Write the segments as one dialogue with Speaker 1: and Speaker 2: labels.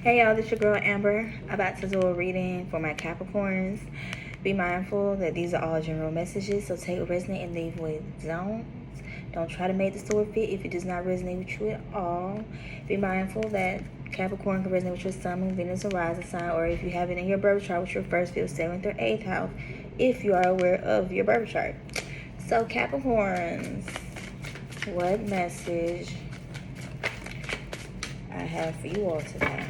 Speaker 1: Hey y'all, this your girl Amber. About to do a reading for my Capricorns. Be mindful that these are all general messages, so take what resonate and leave what don't. Don't try to make the story fit if it does not resonate with you at all. Be mindful that Capricorn can resonate with your Sun, Moon, Venus, or rising sign, or if you have it in your birth chart with your first, fifth, seventh, or eighth house, if you are aware of your birth chart. So Capricorns, what message I have for you all today?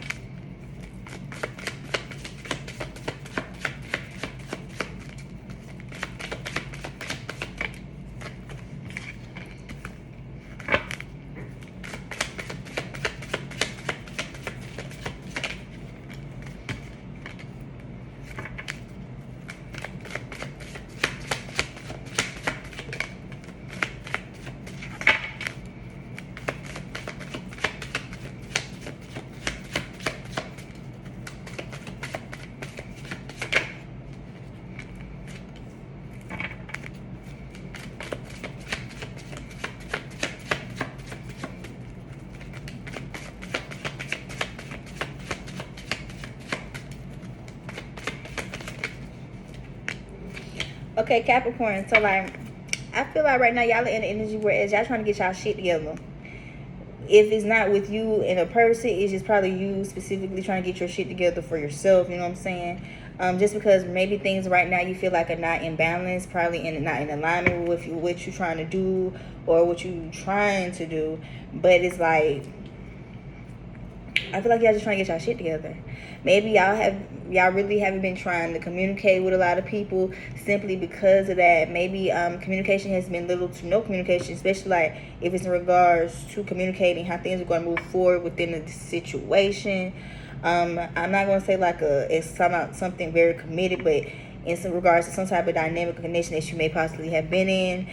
Speaker 1: Okay, Capricorn. So like, I feel like right now y'all are in the energy where y'all trying to get y'all shit together. If it's not with you and a person, it's just probably you specifically trying to get your shit together for yourself. You know what I'm saying? Just because maybe things right now you feel like are not in balance, probably not in alignment with what you're trying to do or what you're trying to do. But it's like, I feel like y'all just trying to get y'all shit together. Maybe y'all really haven't been trying to communicate with a lot of people simply because of that. Maybe communication has been little to no communication, especially like if it's in regards to communicating how things are going to move forward within the situation. I'm not going to say like it's something very committed, but in some regards to some type of dynamic connection that you may possibly have been in,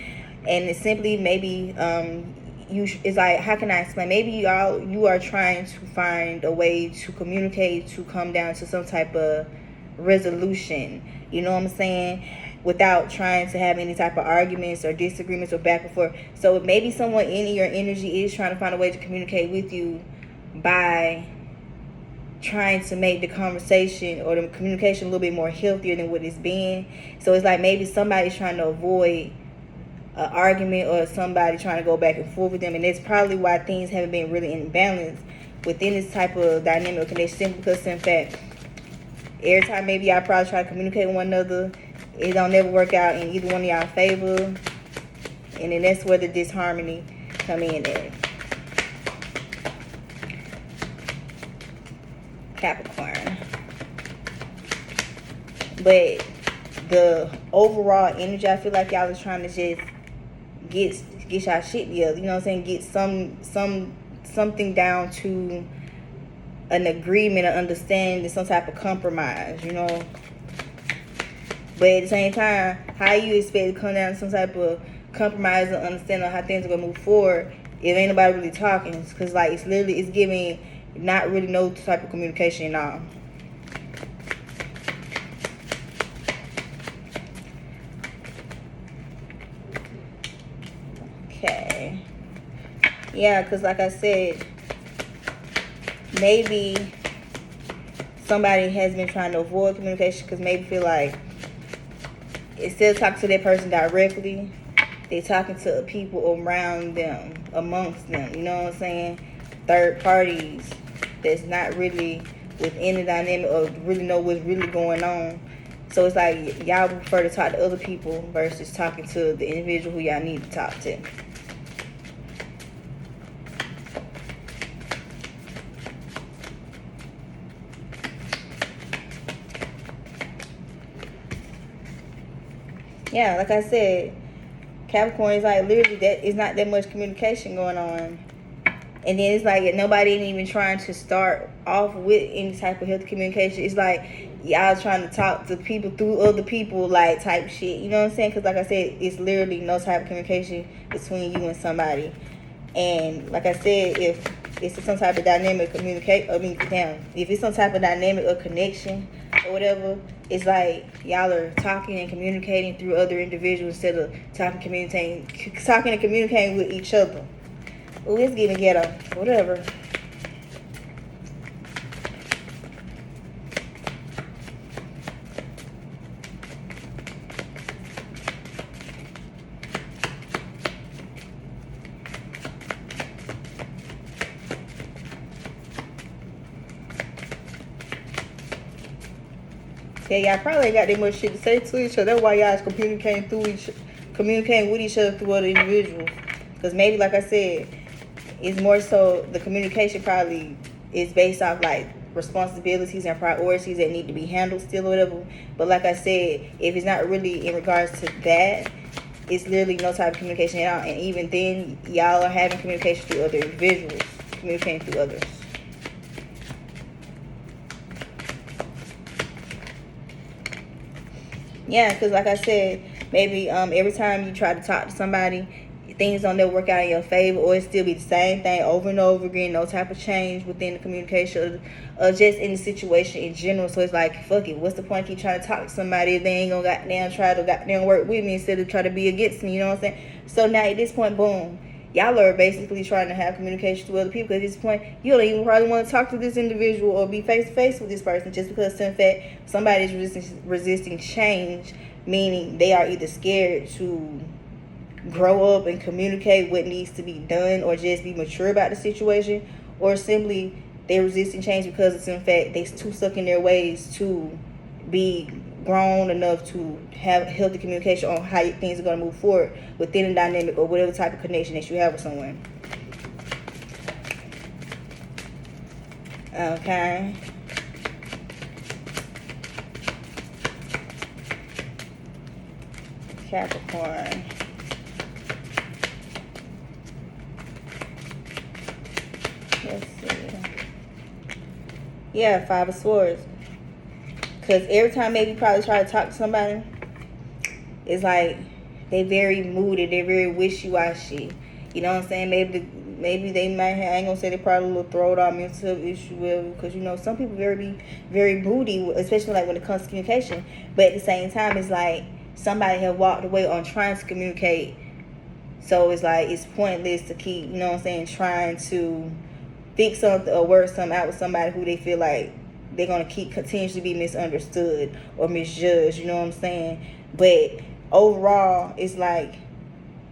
Speaker 1: and it's simply maybe it's like, how can I explain? Maybe you are trying to find a way to communicate, to come down to some type of resolution. You know what I'm saying? Without trying to have any type of arguments or disagreements or back and forth. So maybe someone in your energy is trying to find a way to communicate with you by trying to make the conversation or the communication a little bit more healthier than what it's been. So it's like maybe somebody's trying to avoid an argument or somebody trying to go back and forth with them, and that's probably why things haven't been really in balance within this type of dynamic connection, simply because in fact every time maybe y'all probably try to communicate with one another, it don't never work out in either one of y'all favor, and then that's where the disharmony come in at. Capricorn. But the overall energy, I feel like y'all is trying to just get y'all shit together. You know what I'm saying? Get something down to an agreement, an understanding, some type of compromise, you know. But at the same time, how you expect to come down to some type of compromise and understanding how things are gonna move forward if ain't nobody really talking? Because like it's giving not really no type of communication at all. Okay. Yeah, because like I said, maybe somebody has been trying to avoid communication because maybe feel like instead of talking to that person directly, they talking to people around them, amongst them. You know what I'm saying? Third parties that's not really within the dynamic or really know what's really going on. So it's like y'all prefer to talk to other people versus talking to the individual who y'all need to talk to. Yeah, like I said, Capricorn is like literally that it's not that much communication going on. And then it's like nobody ain't even trying to start off with any type of healthy communication. It's like y'all trying to talk to people through other people, like type shit. You know what I'm saying? Because like I said, it's literally no type of communication between you and somebody. And like I said, if it's some type of dynamic if it's some type of dynamic or connection or whatever, it's like y'all are talking and communicating through other individuals instead of talking and communicating with each other. Ooh, it's getting ghetto. Whatever. Yeah, y'all probably ain't got that much shit to say to each other. That's why y'all is communicating with each other through other individuals. Because maybe, like I said, it's more so the communication probably is based off like responsibilities and priorities that need to be handled still or whatever. But like I said, if it's not really in regards to that, it's literally no type of communication at all. And even then, y'all are having communication through other individuals, communicating through others. Yeah, because like I said, maybe every time you try to talk to somebody, things don't never work out in your favor, or it still be the same thing over and over again, no type of change within the communication or just in the situation in general. So it's like, fuck it, what's the point of keep trying to talk to somebody if they ain't gonna goddamn try to goddamn work with me instead of try to be against me, you know what I'm saying? So now at this point, boom, y'all are basically trying to have communication with other people. At this point, you don't even probably want to talk to this individual or be face to face with this person, just because in fact somebody is resisting change, meaning they are either scared to grow up and communicate what needs to be done, or just be mature about the situation, or simply they're resisting change because it's in fact they too stuck in their ways to be grown enough to have healthy communication on how things are going to move forward within a dynamic or whatever type of connection that you have with someone. Okay. Capricorn. Let's see. Yeah, Five of Swords. Because every time maybe you probably try to talk to somebody, it's like they very moody, they're very wishy-washy. You know what I'm saying? Maybe they might have, I ain't gonna say they probably a little thrown off mental issue with, because you know some people very moody, especially like when it comes to communication. But at the same time, it's like somebody have walked away on trying to communicate. So it's like it's pointless to keep, you know what I'm saying, trying to fix something or work something out with somebody who they feel like they're going to keep continuously be misunderstood or misjudged, you know what I'm saying? But overall, it's like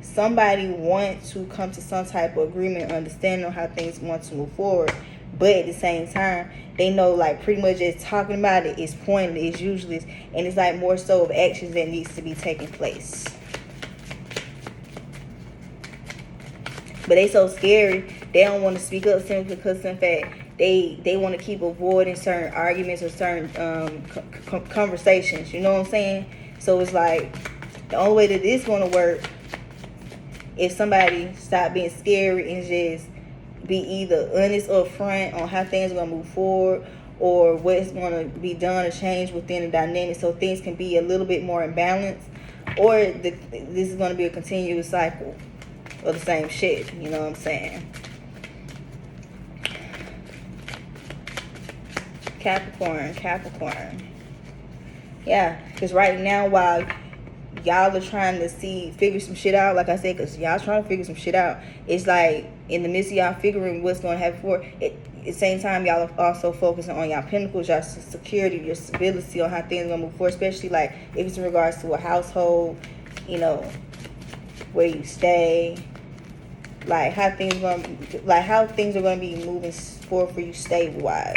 Speaker 1: somebody wants to come to some type of agreement, understanding on how things want to move forward. But at the same time, they know like pretty much just talking about it is pointless, it's useless, and it's like more so of actions that needs to be taking place. But they so scary, they don't want to speak up simply because in fact they want to keep avoiding certain arguments or certain conversations, you know what I'm saying? So it's like the only way that this is going to work, if somebody stop being scary and just be either honest up front on how things are going to move forward, or what's going to be done or changed within the dynamic so things can be a little bit more in balance, or this is going to be a continuous cycle of the same shit, you know what I'm saying? Capricorn. Yeah, because right now while y'all are trying to figure some shit out, like I said, because y'all trying to figure some shit out, it's like in the midst of y'all figuring what's going to happen for it, at the same time y'all are also focusing on y'all pinnacles, y'all security, your stability, on how things are going to move forward, especially like if it's in regards to a household, you know, where you stay, like how things are going to be moving forward for you stable wise.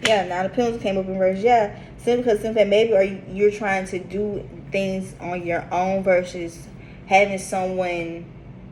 Speaker 1: Yeah, now the pendulum came up in reverse. Yeah, simply because maybe you're trying to do things on your own versus having someone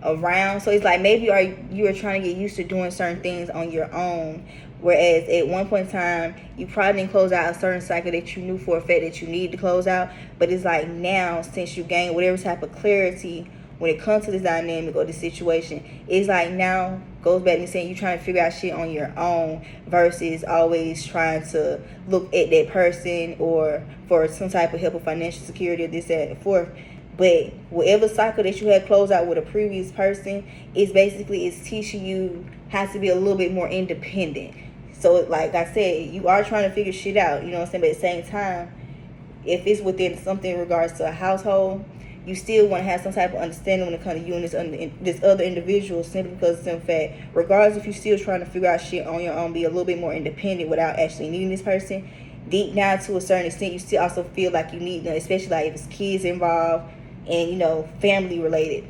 Speaker 1: around. So it's like maybe you are trying to get used to doing certain things on your own, whereas at one point in time you probably didn't close out a certain cycle that you knew for a fact that you needed to close out. But it's like now, since you gained whatever type of clarity when it comes to this dynamic or this situation, it's like now goes back to saying you're trying to figure out shit on your own versus always trying to look at that person or for some type of help or financial security or this, that, and forth. But whatever cycle that you had closed out with a previous person, it's teaching you how to be a little bit more independent. So like I said, you are trying to figure shit out, you know what I'm saying? But at the same time, if it's within something in regards to a household, you still want to have some type of understanding when it comes to you and this other individual, simply because in fact, regardless if you're still trying to figure out shit on your own, be a little bit more independent without actually needing this person, deep down to a certain extent, you still also feel like you need them, especially like if it's kids involved and, you know, family related.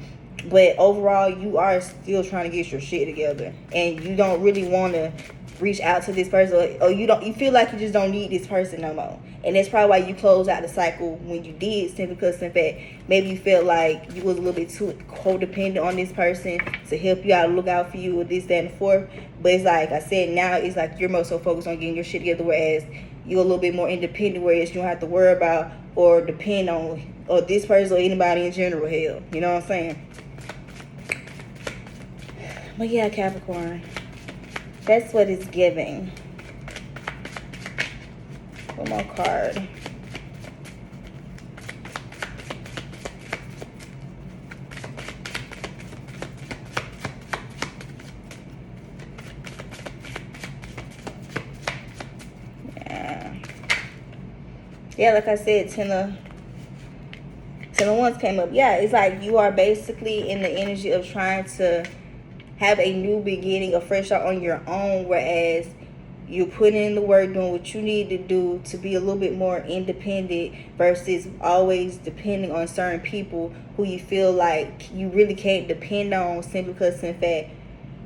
Speaker 1: But overall, you are still trying to get your shit together, and you don't really want to reach out to this person, or you feel like you just don't need this person no more. And that's probably why you close out the cycle when you did, simply because in fact maybe you felt like you was a little bit too codependent on this person to help you out, look out for you, or this, that, and the fourth. But it's like I said, now it's like you're more so focused on getting your shit together, whereas you're a little bit more independent, whereas you don't have to worry about or depend on or this person or anybody in general. Hell, you know what I'm saying? But yeah, Capricorn, that's what it's giving. One more card. Yeah, like I said, ten of Wands came up. Yeah, it's like you are basically in the energy of trying to have a new beginning, a fresh start on your own, whereas you're putting in the work, doing what you need to do to be a little bit more independent versus always depending on certain people who you feel like you really can't depend on, simply because in fact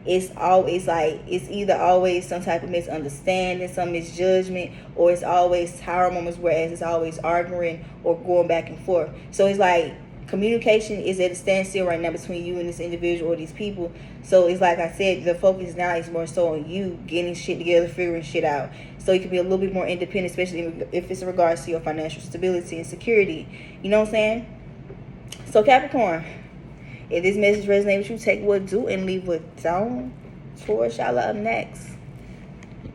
Speaker 1: it's always like it's either always some type of misunderstanding, some misjudgment, or it's always tower moments, whereas it's always arguing or going back and forth. So it's like communication is at a standstill right now between you and this individual or these people. So it's like I said, the focus now is more so on you getting shit together, figuring shit out, so you can be a little bit more independent, especially if it's in regards to your financial stability and security. You know what I'm saying? So Capricorn, if this message resonates with you, take what do and leave what don't. Taurus, y'all up next.